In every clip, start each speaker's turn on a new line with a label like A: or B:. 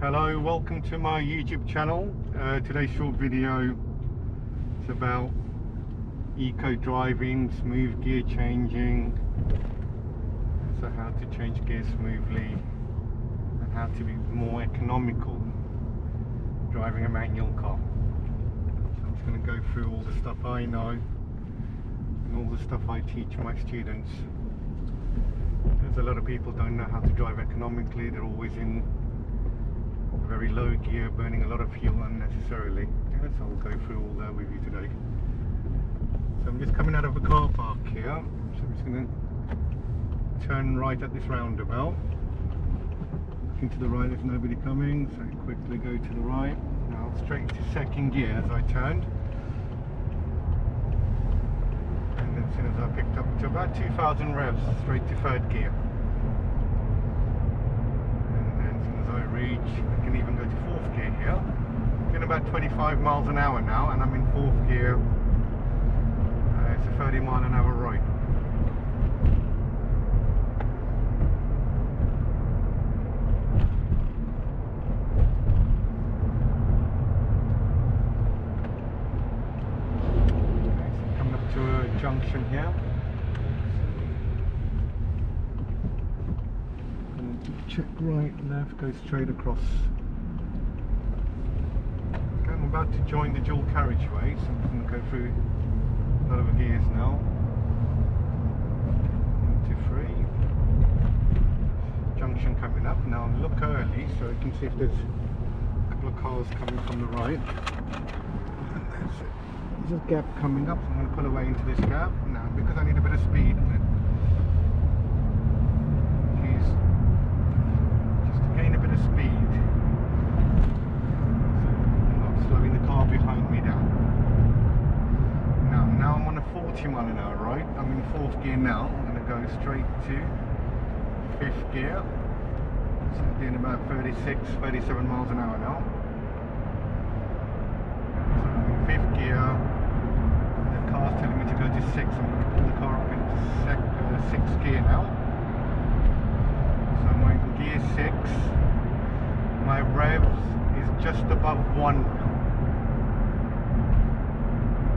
A: Hello, welcome to my YouTube channel. Today's short video is about eco driving, smooth gear changing, so how to change gear smoothly and how to be more economical driving a manual car. So I'm just going to go through all the stuff I know and all the stuff I teach my students. There's a lot of people don't know how to drive economically. They're always in very low gear, burning a lot of fuel unnecessarily. Yeah, so I'll go through all that with you today. So I'm just coming out of a car park here, so I'm just going to turn right at this roundabout. Looking to the right, there's nobody coming, so quickly go to the right. Now straight to second gear as I turned, and then as soon as I picked up to about 2,000 revs, straight to third gear. I can even go to fourth gear here. I'm doing about 25 miles an hour now, and I'm in fourth gear. It's a 30 mile an hour ride. Okay, so coming up to a junction here. Check right, left, go straight across. Okay, I'm about to join the dual carriageway, so I'm going to go through a lot of gears now. 1, 2, 3. Junction coming up. Now look early so you can see if there's a couple of cars coming from the right. And there's a gap coming up, so I'm going to pull away into this gap. Now, because I need a bit of speed, gain a bit of speed, so I'm not slowing the car behind me down. Now I'm on a 40 mile an hour ride. I'm in fourth gear now. I'm going to go straight to fifth gear, so I'm doing about 36, 37 miles an hour now. So I'm in fifth gear. The car's telling me to go to 6. I'm going to pull the car up into sixth gear now. Gear 6, my revs is just above 1,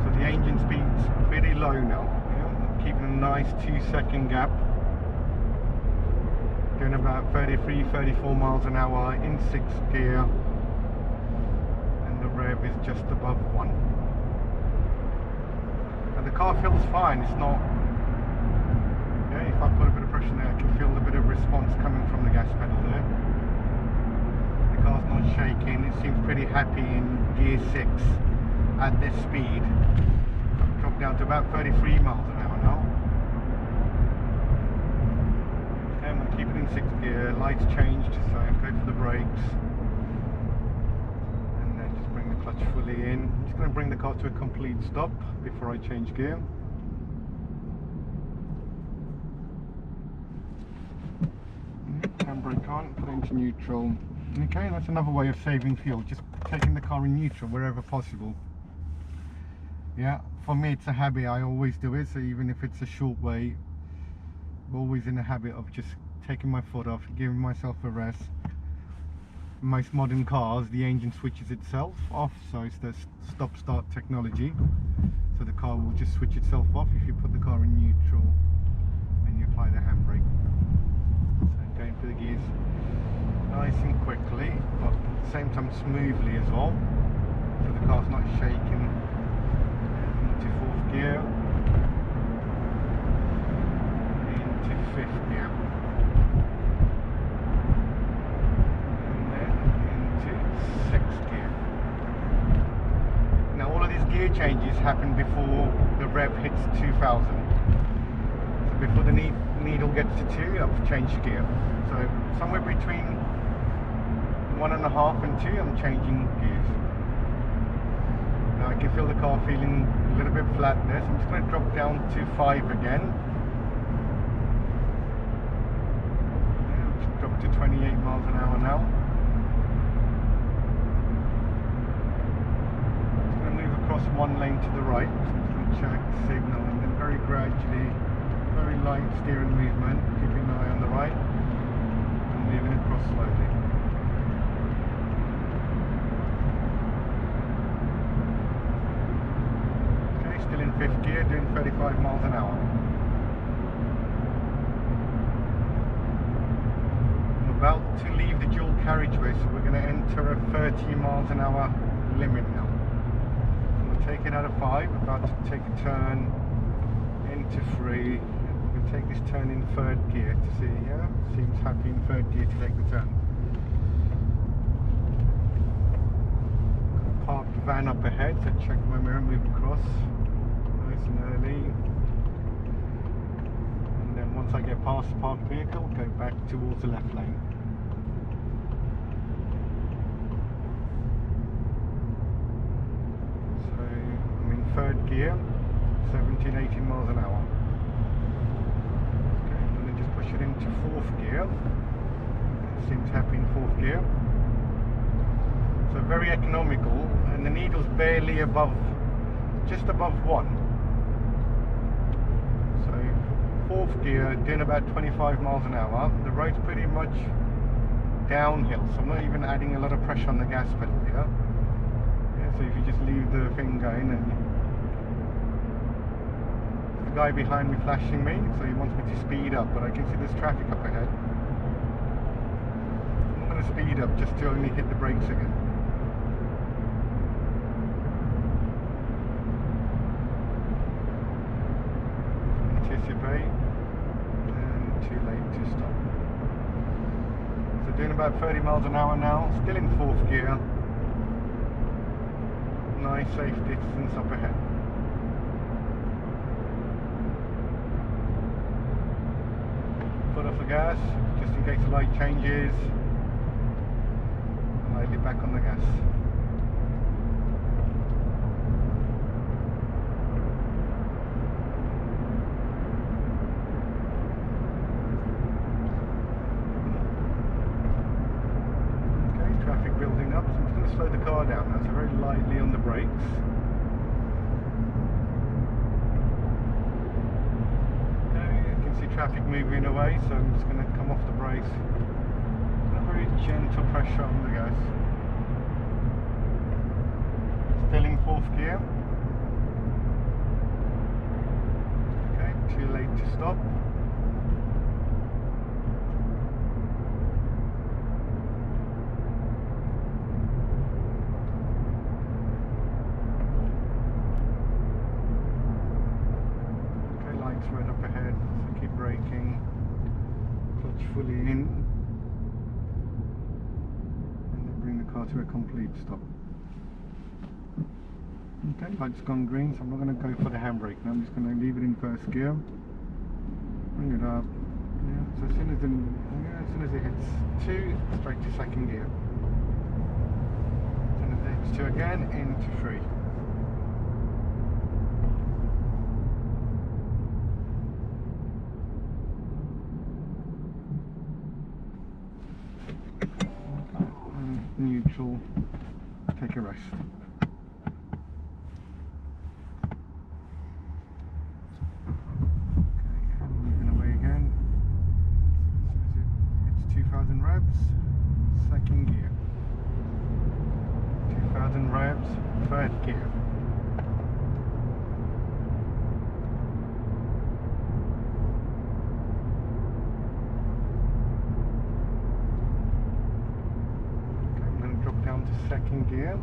A: so the engine speed's pretty low now. I'm keeping a nice 2-second gap, doing about 33, 34 miles an hour in 6th gear, and the rev is just above 1. And the car feels fine. It's not, if I put a bit of pressure there, I can feel a bit of response coming from the gas pedal there. The car's not shaking. It seems pretty happy in gear 6 at this speed. I've dropped down to about 33 miles an hour now. Okay, I'm going to keep it in 6th gear. Lights changed, so I go for the brakes. And then just bring the clutch fully in. I'm just going to bring the car to a complete stop before I change gear. Handbrake on, put it into neutral. Okay, that's another way of saving fuel, just taking the car in neutral wherever possible. Yeah, for me it's a habit, I always do it, so even if it's a short way, I'm always in the habit of just taking my foot off, giving myself a rest. In most modern cars, the engine switches itself off, so it's the stop-start technology. So the car will just switch itself off if you put the car in neutral and you apply the handbrake. Going for the gears nice and quickly, but at the same time smoothly as well, so the car's not shaking. Into fourth gear, into fifth gear, and then into sixth gear. Now all of these gear changes happen before the rev hits 2,000. So before the needle gets to 2, I've changed gear. So somewhere between 1.5 and 2, I'm changing gears. Now I can feel the car feeling a little bit flat there, so I'm just going to drop down to 5 again. Just drop to 28 miles an hour now. Just going to move across one lane to the right. So I'm just going to check the signal, and then very gradually, very light steering movement, keeping an eye on the right, and moving across slowly. fifth gear, doing 35 miles an hour. I'm about to leave the dual carriageway, so we're going to enter a 30 miles an hour limit now. So we're taking out of 5, about to take a turn into 3. We're going to take this turn in 3rd gear to see, yeah, seems happy in 3rd gear to take the turn. Parked van up ahead, so check my mirror, move across nice and early, and then once I get past the parked vehicle, go back towards the left lane. So I'm in 3rd gear, 17-18 miles an hour. Okay, I'm going to just push it into 4th gear. It seems happy in 4th gear. So very economical, and the needle's barely above, just above 1. So 4th gear, doing about 25 miles an hour. The road's pretty much downhill, so I'm not even adding a lot of pressure on the gas pedal here. Yeah, so if you just leave the thing going, and the guy behind me flashing me, so he wants me to speed up, but I can see there's traffic up ahead. I'm going to speed up just to only hit the brakes again. Anticipate, and too late to stop. So doing about 30 miles an hour now, still in 4th gear. Nice safe distance up ahead. Foot off the gas, just in case the light changes. Lightly back on the gas. Traffic building up, so I'm just going to slow the car down now, so very lightly on the brakes. Okay, you can see traffic moving away, so I'm just going to come off the brakes. A very gentle pressure on the gas. Still in 4th gear. Okay, too late to stop. Right up ahead, so keep braking, clutch fully in, and then bring the car to a complete stop. Okay, light's gone green, so I'm not going to go for the handbrake now. I'm just going to leave it in 1st gear, bring it up, yeah, so as soon as it hits 2, straight to 2nd gear. As soon as it hits 2 again, into 3. Neutral, take a rest. Okay, and moving away again. It's 2000 revs, 2nd gear. 2000 revs, 3rd gear. Down to 2nd gear.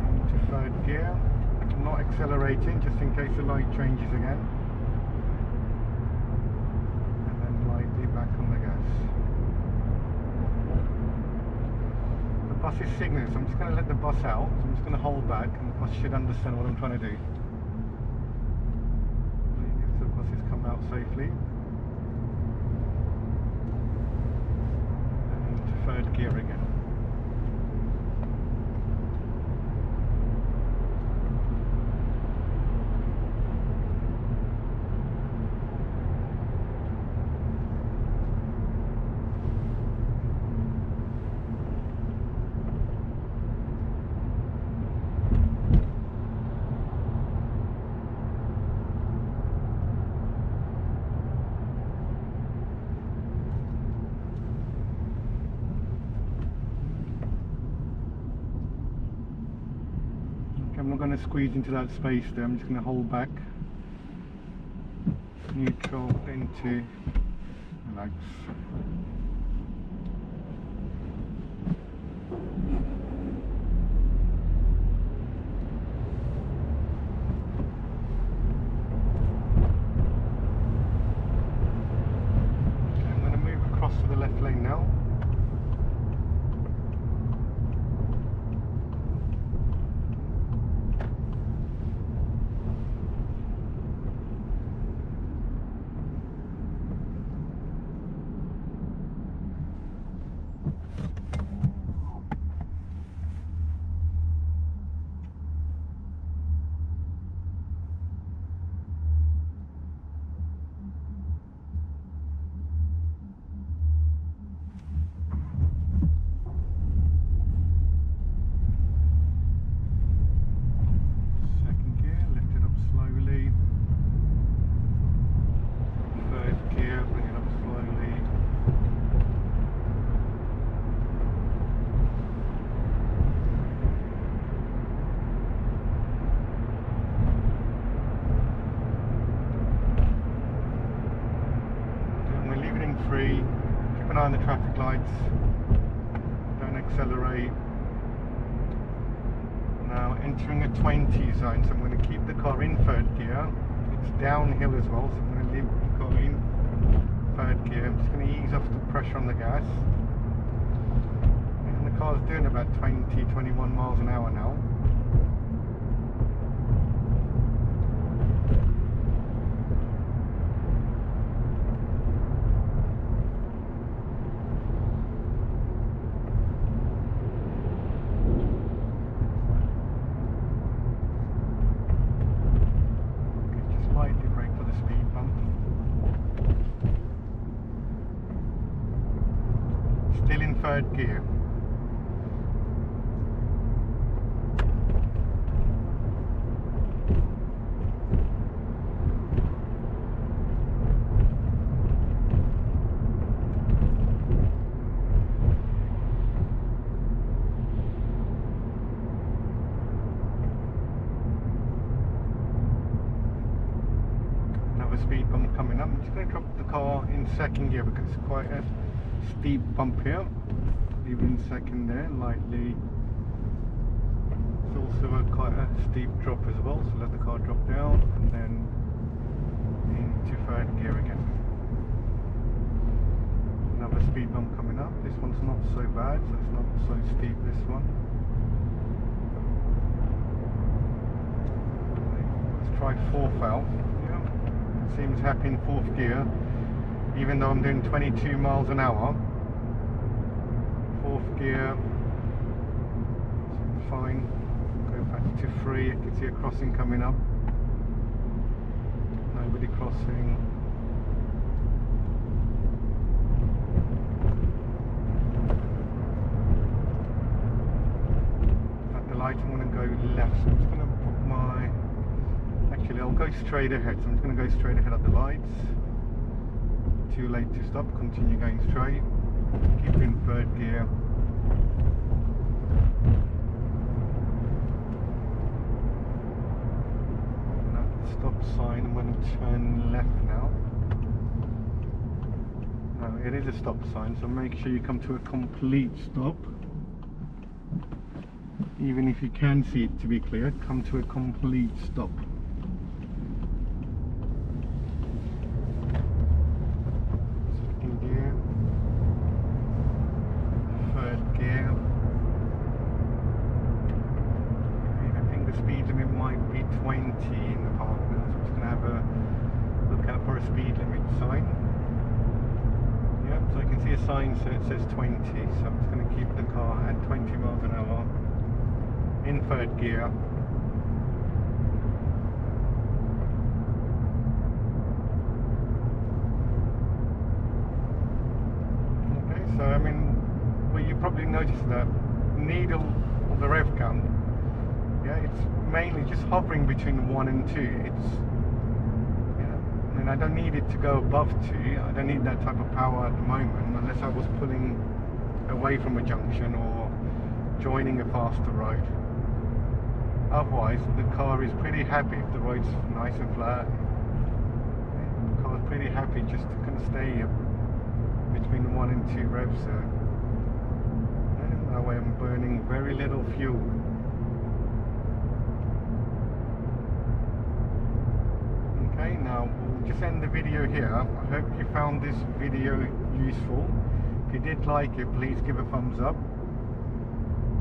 A: Into 3rd gear. I'm not accelerating just in case the light changes again. And then lightly back on the gas. The bus is signalling, so I'm just going to let the bus out. So I'm just going to hold back, and the bus should understand what I'm trying to do. Out safely, and into 3rd gear again. not going to squeeze into that space there. I'm just going to hold back. Neutral into relax. I'm going to move across to the left lane now. Free, keep an eye on the traffic lights, don't accelerate. Now entering a 20 zone, so I'm going to keep the car in third gear. It's downhill as well, so I'm going to leave the car in third gear. I'm just going to ease off the pressure on the gas. And the car's doing about 20-21 miles an hour now. Still in third gear. Another speed bump coming up. I'm just going to drop the car in second gear because it's quite a steep bump here. Leave it in second there, lightly. It's also quite a steep drop as well, so let the car drop down and then into third gear again. Another speed bump coming up. This one's not so bad, so it's not so steep, this one. Let's try fourth out. Yeah, it seems happy in fourth gear. Even though I'm doing 22 miles an hour, fourth gear, fine. Go back to 3. I can see a crossing coming up. Nobody crossing. At the light, I'm going to go left. So I'm just going to put my. Actually, I'll go straight ahead. So I'm just going to go straight ahead at the lights. Too late to stop, continue going straight, keep in third gear. That stop sign, I'm going to turn left now. No, it is a stop sign, so make sure you come to a complete stop. Even if you can see it to be clear, come to a complete stop. Speed limit might be 20 in the park now, so I'm just going to have a look out for a speed limit sign. Yeah, so I can see a sign so it says 20, so I'm just going to keep the car at 20 miles an hour in third gear. Okay, so I mean, well, you probably noticed that needle of the rev gun. Yeah, it's mainly just hovering between 1 and 2. It's, yeah, I mean, I don't need it to go above 2. I don't need that type of power at the moment, unless I was pulling away from a junction or joining a faster road. Otherwise, the car is pretty happy if the road's nice and flat. The car's pretty happy just to kind of stay between 1 and 2 revs. So that way I'm burning very little fuel. Okay, now we'll just end the video here. I hope you found this video useful. If you did like it, please give a thumbs up.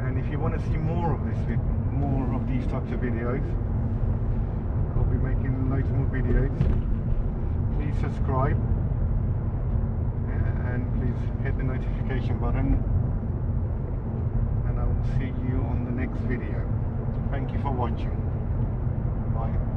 A: And if you want to see more of these types of videos, I'll be making loads more videos. Please subscribe, and please hit the notification button, and I will see you on the next video. Thank you for watching. Bye.